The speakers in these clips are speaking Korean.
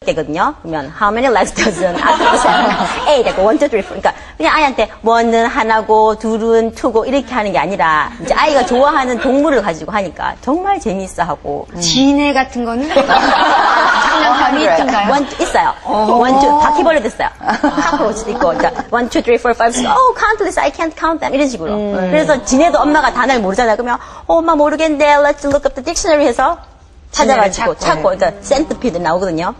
되거든요. 그러면 how many legs does an octopus have? A 되고 1, 2, 3, 4. 그러니까 그냥 아이한테 1은 하나고 2은 2고 이렇게 하는 게 아니라 이제 아이가 좋아하는 동물을 가지고 하니까 정말 재미있어하고. 지네 같은 거는 장난감이 있던가요? 있어요. 1, 2 바퀴벌레도 있어요. cockroach도 있고. 그러니까 1, 2, 3, 4, 5, 6. Oh, count this. I can't count them. 이런 식으로. 그래서 지네도 엄마가 단어를 모르잖아요. 그러면 엄마 모르겠는데 let's look up the dictionary 해서 찾아가지고 찾고. 그러니까 센티피드 나오거든요.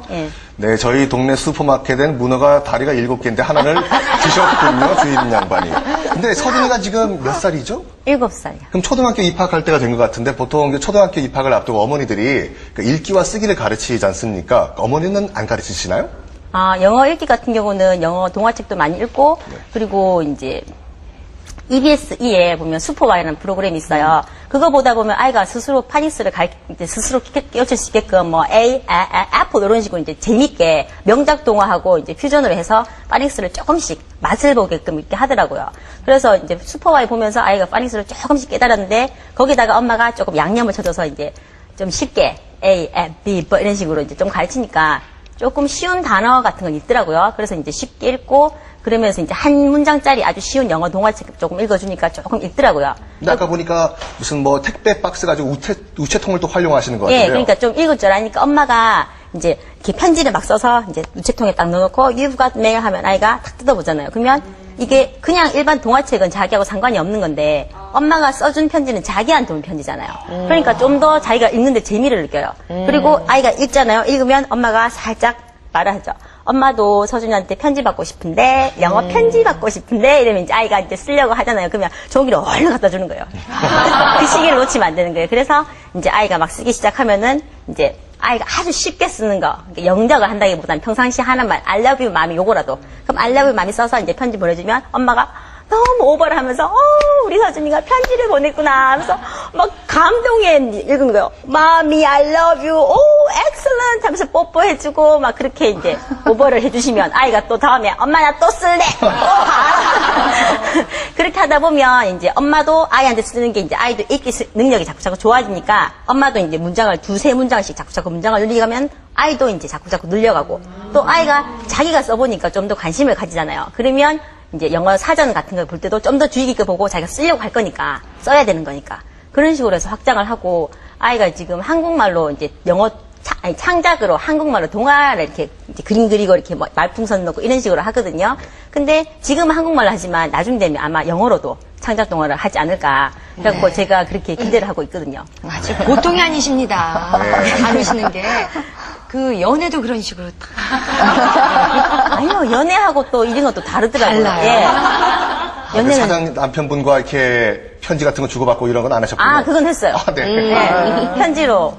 예. 네, 저희 동네 슈퍼마켓엔 문어가 다리가 7개인데 하나를 주셨군요, 주인 양반이. 근데 서준이가 지금 몇 살이죠? 7살이요. 그럼 초등학교 입학할 때가 된 것 같은데 보통 초등학교 입학을 앞두고 어머니들이 그 읽기와 쓰기를 가르치지 않습니까? 어머니는 안 가르치시나요? 영어 읽기 같은 경우는 영어 동화책도 많이 읽고, 그리고 이제 EBS2에 보면 슈퍼와이라는 프로그램이 있어요. 그거 보다 보면 아이가 스스로 파닉스를 이제 스스로 깨우칠 수 있게끔 뭐 애플 이런 식으로 이제 재밌게 명작 동화하고 이제 퓨전으로 해서 파닉스를 조금씩 맛을 보게끔 이렇게 하더라고요. 그래서 이제 슈퍼와이 보면서 아이가 파닉스를 조금씩 깨달았는데 거기다가 엄마가 조금 양념을 쳐줘서 이제 좀 쉽게 A, F, B, B 이런 식으로 이제 좀 가르치니까 조금 쉬운 단어 같은 건 있더라고요. 그래서 이제 쉽게 읽고 그러면서 이제 한 문장짜리 아주 쉬운 영어 동화책 조금 읽어주니까 조금 읽더라고요. 근데 아까 보니까 무슨 뭐 택배 박스 가지고 우체통을 또 활용하시는 것 같아요. 예, 그러니까 좀 읽을 줄 아니까 엄마가 이제 이렇게 편지를 막 써서 이제 우체통에 딱 넣어놓고 You've got mail 하면 아이가 탁 뜯어보잖아요. 그러면 이게 그냥 일반 동화책은 자기하고 상관이 없는 건데 엄마가 써준 편지는 자기한테 온 편지잖아요. 그러니까 좀 더 자기가 읽는데 재미를 느껴요. 그리고 아이가 읽잖아요. 읽으면 엄마가 살짝 말을 하죠. 엄마도 서준이한테 편지 받고 싶은데 영어 편지 받고 싶은데 이러면 이제 아이가 이제 쓰려고 하잖아요. 그러면 종이를 얼른 갖다 주는 거예요. 그 시기를 놓치면 안 되는 거예요. 그래서 이제 아이가 막 쓰기 시작하면은 이제 아이가 아주 쉽게 쓰는 거, 그러니까 영작을 한다기보다는 평상시 하는 말, I love you 맘이 요거라도. 그럼 I love you 맘이 써서 이제 편지 보내주면 엄마가 너무 오버를 하면서, 우리 서준이가 편지를 보냈구나 하면서 막 감동에 읽은 거예요. 마미, I love you. 오, excellent 하면서 뽀뽀해주고 막 그렇게 이제 오버를 해주시면 아이가 또 다음에 엄마 나 또 쓸래. 또 봐. 그렇게 하다 보면 이제 엄마도 아이한테 쓰는 게 이제 아이도 읽기 능력이 자꾸 좋아지니까 엄마도 이제 문장을 2, 3문장씩 자꾸 문장을 늘리가면 아이도 이제 자꾸 늘려가고 또 아이가 자기가 써보니까 좀 더 관심을 가지잖아요. 그러면 이제 영어 사전 같은 걸 볼 때도 좀 더 주의 깊게 보고 자기가 쓰려고 할 거니까 써야 되는 거니까 그런 식으로 해서 확장을 하고 아이가 지금 한국말로 이제 영어 창작으로 한국말로 동화를 이렇게 이제 그림 그리고 이렇게 뭐 말풍선 넣고 이런 식으로 하거든요. 근데 지금은 한국말로 하지만 나중 되면 아마 영어로도 창작 동화를 하지 않을까. 그래갖고 네. 제가 그렇게 기대를 하고 있거든요. 아주 보통이 아니십니다. 다루시는 게. 그 연애도 그런 식으로 아니요 연애하고 또 이런 것도 다르더라고요. 달라요. 예. 연애는 사장 남편분과 이렇게 편지 같은 거 주고받고 이런 건 안 하셨군요. 그건 했어요. 네. 네. 편지로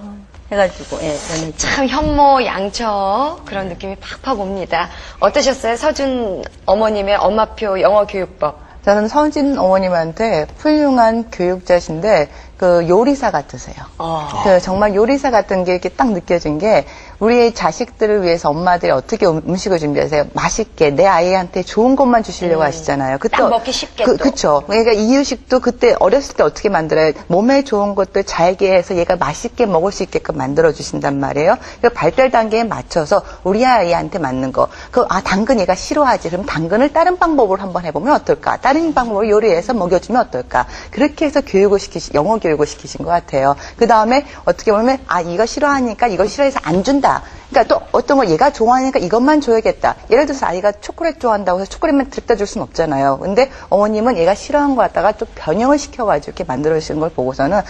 해가지고 연애. 참 현모양처 그런 느낌이 팍팍 옵니다. 어떠셨어요? 서준 어머님의 엄마표 영어 교육법. 저는 서준 어머님한테 훌륭한 교육자신데 그 요리사 같으세요. 그 정말 요리사 같은 게 이렇게 딱 느껴진 게 우리의 자식들을 위해서 엄마들이 어떻게 음식을 준비하세요? 맛있게 내 아이한테 좋은 것만 주시려고 하시잖아요. 그때 딱 먹기 쉽게 그쵸. 그러니까 이유식도 그때 어렸을 때 어떻게 만들어요? 몸에 좋은 것들 잘게 해서 얘가 맛있게 먹을 수 있게끔 만들어 주신단 말이에요. 그 발달 단계에 맞춰서 우리 아이한테 맞는 거. 당근 얘가 싫어하지. 그럼 당근을 다른 방법으로 한번 해보면 어떨까? 다른 방법으로 요리해서 먹여주면 어떨까? 그렇게 해서 영어 교육을 시키신 것 같아요. 그 다음에 어떻게 보면 이거 싫어하니까 이거 싫어해서 안 준다. 그러니까 또 어떤 걸 얘가 좋아하니까 이것만 줘야겠다. 예를 들어서 아이가 초콜릿 좋아한다고 해서 초콜릿만 드립다 줄 수는 없잖아요. 근데 어머님은 얘가 싫어하는 거 갖다가 또 변형을 시켜가지고 이렇게 만들어주시는 걸 보고서는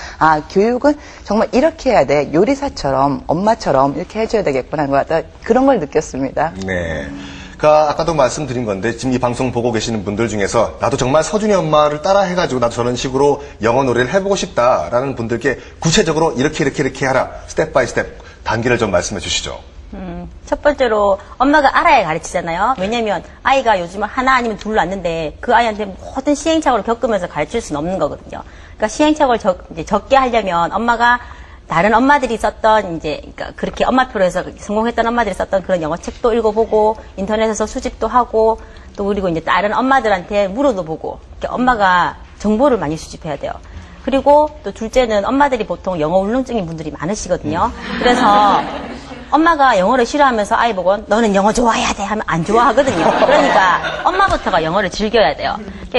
교육은 정말 이렇게 해야 돼. 요리사처럼 엄마처럼 이렇게 해줘야 되겠구나 하는 것 같다. 그런 걸 느꼈습니다. 네. 아까도 말씀드린 건데 지금 이 방송 보고 계시는 분들 중에서 나도 정말 서준이 엄마를 따라 해가지고 나도 저런 식으로 영어 놀이를 해보고 싶다라는 분들께 구체적으로 이렇게 하라 스텝 바이 스텝 단계를 좀 말씀해 주시죠. 첫 번째로 엄마가 알아야 가르치잖아요. 왜냐면 아이가 요즘 하나 아니면 둘로 왔는데 그 아이한테 모든 시행착오를 겪으면서 가르칠 수는 없는 거거든요. 그러니까 시행착오를 적게 하려면 엄마가 다른 엄마들이 썼던 그러니까 그렇게 엄마표로 해서 성공했던 엄마들이 썼던 그런 영어 책도 읽어보고 인터넷에서 수집도 하고 또 그리고 이제 다른 엄마들한테 물어도 보고 이렇게 엄마가 정보를 많이 수집해야 돼요. 그리고 또 둘째는 엄마들이 보통 영어 울렁증인 분들이 많으시거든요. 그래서 엄마가 영어를 싫어하면서 아이 보고 너는 영어 좋아해야 돼 하면 안 좋아하거든요. 그러니까 엄마부터가 영어를 즐겨야 돼요.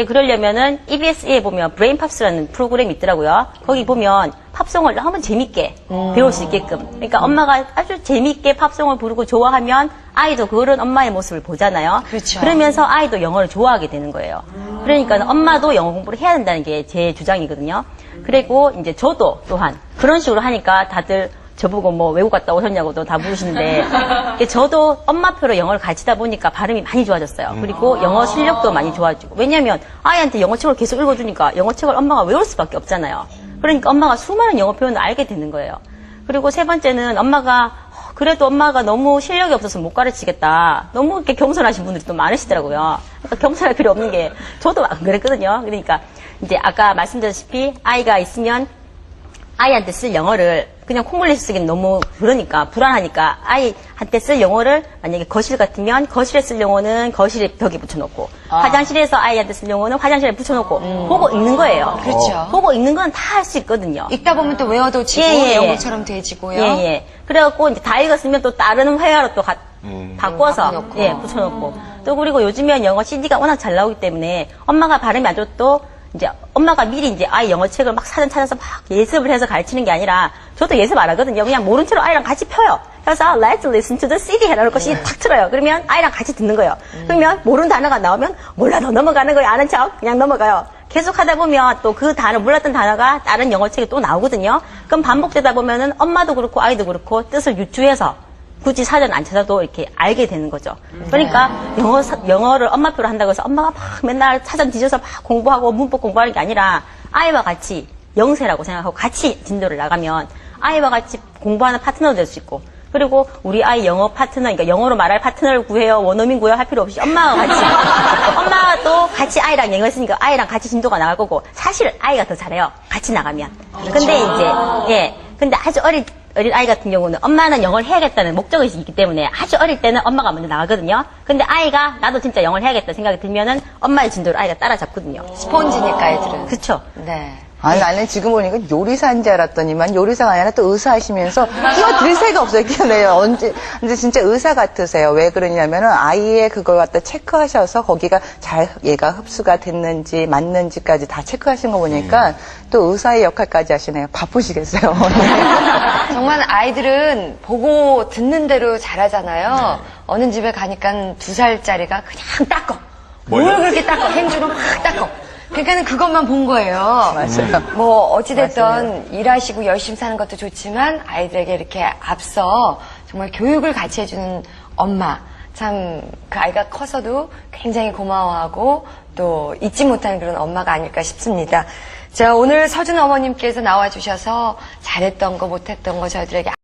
그러려면은 EBS에 보면 브레인팝스라는 프로그램이 있더라고요. 거기 보면 팝송을 너무 재밌게 배울 수 있게끔. 그러니까 엄마가 아주 재밌게 팝송을 부르고 좋아하면 아이도 그런 엄마의 모습을 보잖아요. 그렇죠. 그러면서 아이도 영어를 좋아하게 되는 거예요. 그러니까 엄마도 영어 공부를 해야 된다는 게 제 주장이거든요. 그리고 이제 저도 또한 그런 식으로 하니까 다들 저보고 뭐 외국 갔다 오셨냐고도 다 물으시는데 저도 엄마표로 영어를 가르치다 보니까 발음이 많이 좋아졌어요. 그리고 영어 실력도 많이 좋아지고. 왜냐면 아이한테 영어책을 계속 읽어주니까 영어책을 엄마가 외울 수밖에 없잖아요. 그러니까 엄마가 수많은 영어 표현을 알게 되는 거예요. 그리고 세 번째는 엄마가 그래도 엄마가 너무 실력이 없어서 못 가르치겠다. 너무 이렇게 겸손하신 분들이 또 많으시더라고요. 그러니까 겸손할 필요 없는 게 저도 안 그랬거든요. 그러니까 이제 아까 말씀드렸다시피 아이가 있으면 아이한테 쓸 영어를 그냥 콩글리시 쓰기는 너무 그러니까 불안하니까 아이한테 쓸 영어를 만약에 거실 같으면 거실에 쓸 영어는 거실에 벽에 붙여놓고 화장실에서 아이한테 쓸 영어는 화장실에 붙여놓고 보고 읽는 거예요. 그렇죠. 보고 읽는 건 다 할 수 있거든요. 읽다 보면 또 외워도지고 예. 영어처럼 돼지고요. 예. 그래갖고 이제 다 읽었으면 또 다른 회화로 또 바꿔서 바꿔놓고. 예, 붙여놓고 또 그리고 요즘엔 영어 CD가 워낙 잘 나오기 때문에 엄마가 발음이 안 좋도 이제 엄마가 미리 이제 아이 영어책을 막 사전 찾아서 막 예습을 해서 가르치는 게 아니라 저도 예습 안 하거든요. 그냥 모른 채로 아이랑 같이 펴요. 그래서 Let's listen to the CD 해놓고 CD 탁 틀어요. 그러면 아이랑 같이 듣는 거예요. 그러면 모르는 단어가 나오면 몰라도 넘어가는 거예요. 아는 척 그냥 넘어가요. 계속 하다 보면 또 그 단어 몰랐던 단어가 다른 영어책에 또 나오거든요. 그럼 반복되다 보면은 엄마도 그렇고 아이도 그렇고 뜻을 유추해서 굳이 사전 안 찾아도 이렇게 알게 되는 거죠. 그러니까 영어를 엄마표로 한다고 해서 엄마가 막 맨날 사전 뒤져서 막 공부하고 문법 공부하는 게 아니라 아이와 같이 영세라고 생각하고 같이 진도를 나가면 아이와 같이 공부하는 파트너도 될 수 있고 그리고 우리 아이 영어 파트너, 그러니까 영어로 말할 파트너를 구해요, 원어민 구해요 할 필요 없이 엄마와 같이 엄마도 같이 아이랑 영어 했으니까 아이랑 같이 진도가 나갈 거고 사실 아이가 더 잘해요. 같이 나가면. 근데 이제 근데 아주 어린 아이 같은 경우는 엄마는 영어를 해야겠다는 목적의식이 있기 때문에 아주 어릴 때는 엄마가 먼저 나가거든요. 근데 아이가 나도 진짜 영어를 해야겠다 생각이 들면은 엄마의 진도를 아이가 따라잡거든요. 스폰지니까 애들은. 그쵸? 네. 아니, 나는 지금 보니까 요리사인 줄 알았더니만 요리사가 아니라 또 의사 하시면서 끼어들 새가 없어요, 끼어내요. 근데 진짜 의사 같으세요. 왜 그러냐면은 아이의 그걸 갖다 체크하셔서 거기가 잘 얘가 흡수가 됐는지 맞는지까지 다 체크하신 거 보니까 또 의사의 역할까지 하시네요. 바쁘시겠어요. 정말 아이들은 보고 듣는 대로 잘하잖아요. 어느 집에 가니까 2살짜리가 그냥 닦어. 뭘 그렇게 닦어. 행주로 막 닦어. 그러니까는 그것만 본 거예요. 맞아요. 뭐 어찌됐든 일하시고 열심히 사는 것도 좋지만 아이들에게 이렇게 앞서 정말 교육을 같이 해주는 엄마. 참 그 아이가 커서도 굉장히 고마워하고 또 잊지 못하는 그런 엄마가 아닐까 싶습니다. 자, 오늘 서준 어머님께서 나와주셔서 잘했던 거 못했던 거 저희들에게